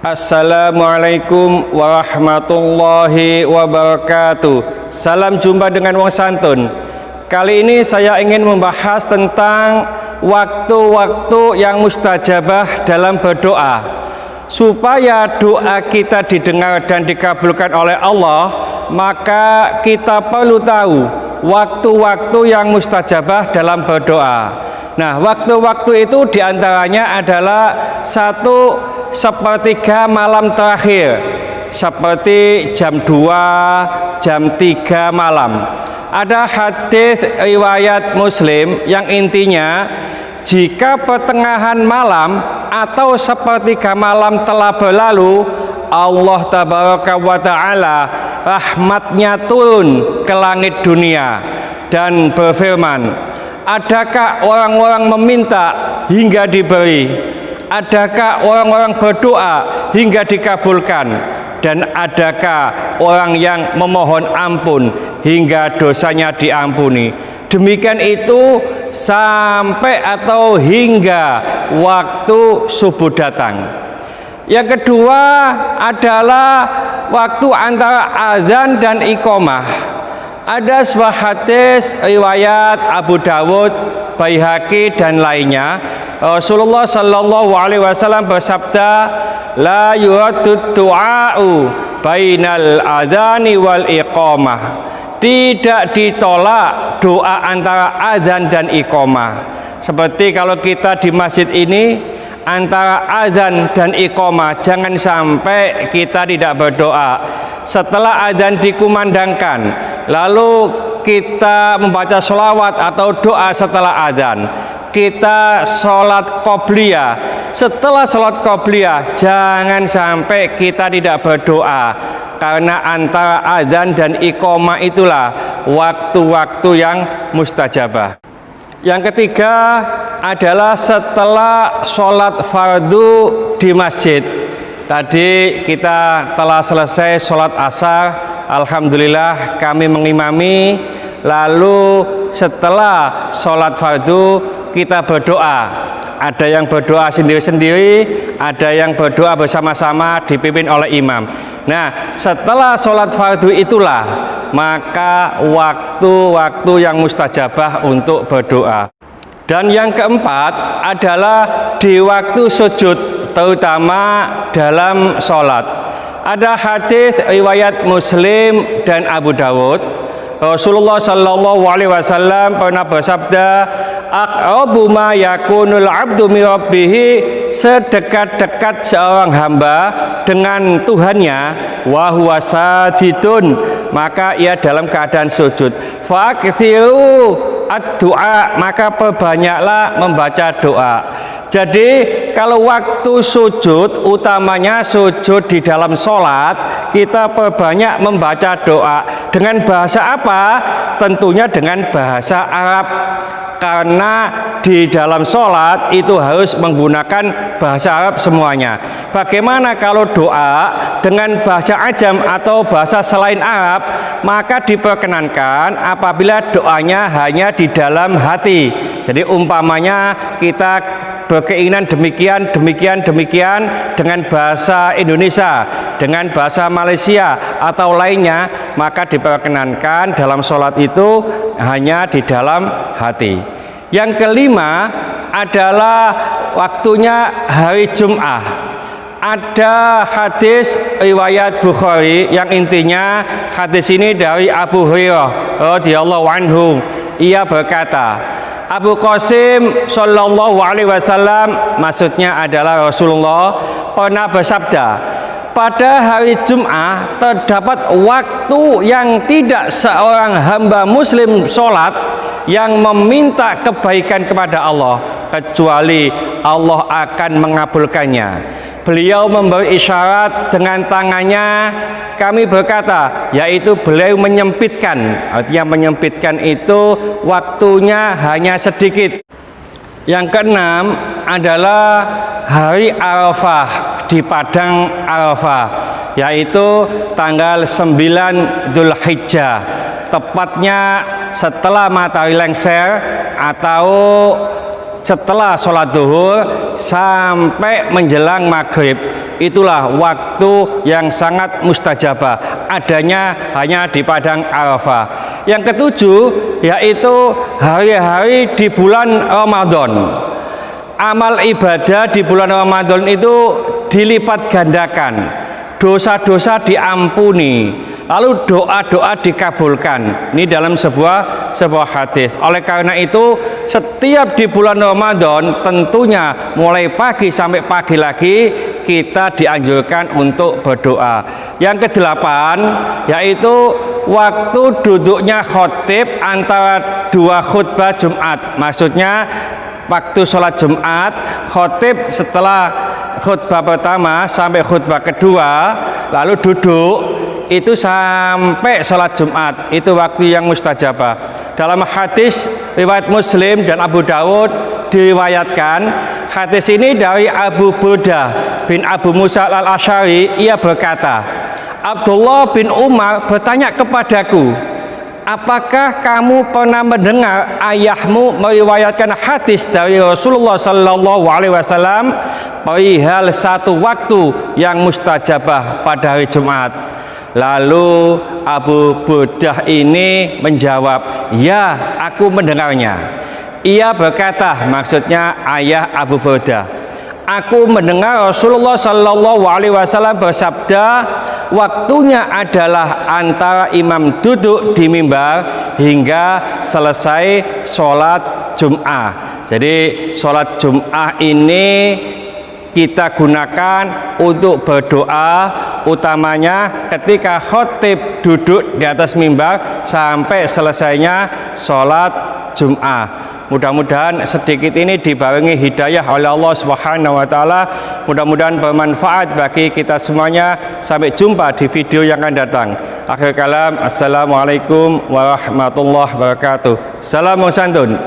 Assalamualaikum warahmatullahi wabarakatuh. Salam jumpa dengan wong santun. Kali ini saya ingin membahas tentang waktu-waktu yang mustajabah dalam berdoa. Supaya doa kita didengar dan dikabulkan oleh Allah, maka kita perlu tahu waktu-waktu yang mustajabah dalam berdoa. Nah, waktu-waktu itu diantaranya adalah satu, sepertiga malam terakhir, seperti jam 2, jam 3 malam. Ada hadis riwayat Muslim yang intinya, jika pertengahan malam atau sepertiga malam telah berlalu, Allah tabaraka wa ta'ala rahmatnya turun ke langit dunia dan berfirman, adakah orang-orang meminta hingga diberi? Adakah orang-orang berdoa hingga dikabulkan? Dan adakah orang yang memohon ampun hingga dosanya diampuni? Demikian itu sampai atau hingga waktu subuh datang. Yang kedua adalah waktu antara azan dan iqamah. Ada sebuah hadis riwayat Abu Dawud, Baihaqi dan lainnya. Rasulullah Shallallahu Alaihi Wasallam bersabda, la yuraddu du'a'u bainal adhani wal iqamah. Tidak ditolak doa antara azan dan iqamah. Seperti kalau kita di masjid ini, antara azan dan iqamah jangan sampai kita tidak berdoa. Setelah azan dikumandangkan, lalu kita membaca sholawat atau doa setelah azan, kita sholat qobliyah. Setelah sholat qobliyah jangan sampai kita tidak berdoa, karena antara azan dan iqamah itulah waktu-waktu yang mustajabah. Yang ketiga adalah setelah sholat fardu di masjid. Tadi kita telah selesai sholat asar, alhamdulillah kami mengimami. Lalu setelah sholat fardu kita berdoa. Ada yang berdoa sendiri-sendiri, ada yang berdoa bersama-sama dipimpin oleh imam. Nah, setelah sholat fardu itulah maka waktu-waktu yang mustajabah untuk berdoa. Dan yang keempat adalah di waktu sujud, terutama dalam sholat. Ada hadis riwayat Muslim dan Abu Dawud. Rasulullah Shallallahu Alaihi Wasallam pernah bersabda, aqrabu ma yakunul abdu min rabbih, sedekat-dekat seorang hamba dengan Tuhannya, wa huwa sajidun, maka ia dalam keadaan sujud. Fakthiru ad-du'a, maka perbanyaklah membaca doa. Jadi kalau waktu sujud, utamanya sujud di dalam sholat, kita perbanyak membaca doa. Dengan bahasa apa? Tentunya dengan bahasa Arab, karena di dalam sholat itu harus menggunakan bahasa Arab semuanya. Bagaimana kalau doa dengan bahasa ajam atau bahasa selain Arab? Maka diperkenankan apabila doanya hanya di dalam hati. Jadi umpamanya kita berkeinginan demikian dengan bahasa Indonesia, dengan bahasa Malaysia atau lainnya, maka diperkenankan dalam sholat itu hanya di dalam hati. Yang kelima adalah waktunya hari Jum'ah. Ada hadis riwayat Bukhari yang intinya hadis ini dari Abu Hurairah radhiyallahu anhu. Ia berkata, Abu Qasim Shallallahu Alaihi Wasallam, maksudnya adalah Rasulullah, pernah bersabda, pada hari Jum'ah terdapat waktu yang tidak seorang hamba muslim sholat yang meminta kebaikan kepada Allah, kecuali Allah akan mengabulkannya. Beliau memberi isyarat dengan tangannya. Kami berkata, yaitu beliau menyempitkan. Artinya menyempitkan itu waktunya hanya sedikit. Yang keenam adalah hari Arafah di Padang Arafah, yaitu tanggal 9 Dzulhijjah, tepatnya setelah matahari lengser atau setelah sholat zuhur sampai menjelang maghrib. Itulah waktu yang sangat mustajabah, adanya hanya di padang Arafah. Yang ketujuh yaitu hari-hari di bulan Ramadan. Amal ibadah di bulan Ramadan itu dilipat gandakan, dosa-dosa diampuni, lalu doa-doa dikabulkan. Ini dalam sebuah hadis. Oleh karena itu, setiap di bulan Ramadan tentunya mulai pagi sampai pagi lagi kita dianjurkan untuk berdoa. Yang kedelapan yaitu waktu duduknya khotib antara dua khutbah Jumat. Maksudnya waktu sholat Jumat, khotib setelah khutbah pertama sampai khutbah kedua lalu duduk, itu sampai sholat Jumat. Itu waktu yang mustajabah. Dalam hadis riwayat Muslim dan Abu Dawud diriwayatkan, hadis ini dari Abu Burdah bin Abu Musa al-Asy'ari. Ia berkata, Abdullah bin Umar bertanya kepadaku, apakah kamu pernah mendengar ayahmu meriwayatkan hadis dari Rasulullah Sallallahu Alaihi Wasallam perihal satu waktu yang mustajabah pada hari Jumat? Lalu Abu Burdah ini menjawab, ya, aku mendengarnya. Ia berkata, maksudnya ayah Abu Burdah, aku mendengar Rasulullah Sallallahu Alaihi Wasallam bersabda, waktunya adalah antara imam duduk di mimbar hingga selesai sholat Jum'ah. Jadi sholat Jum'ah ini kita gunakan untuk berdoa, utamanya ketika khotib duduk di atas mimbar sampai selesainya sholat Jum'ah. Mudah-mudahan sedikit ini dibarengi hidayah oleh Allah Subhanahu wa taala. Mudah-mudahan bermanfaat bagi kita semuanya. Sampai jumpa di video yang akan datang. Akhir kalam, assalamualaikum warahmatullahi wabarakatuh. Salam santun.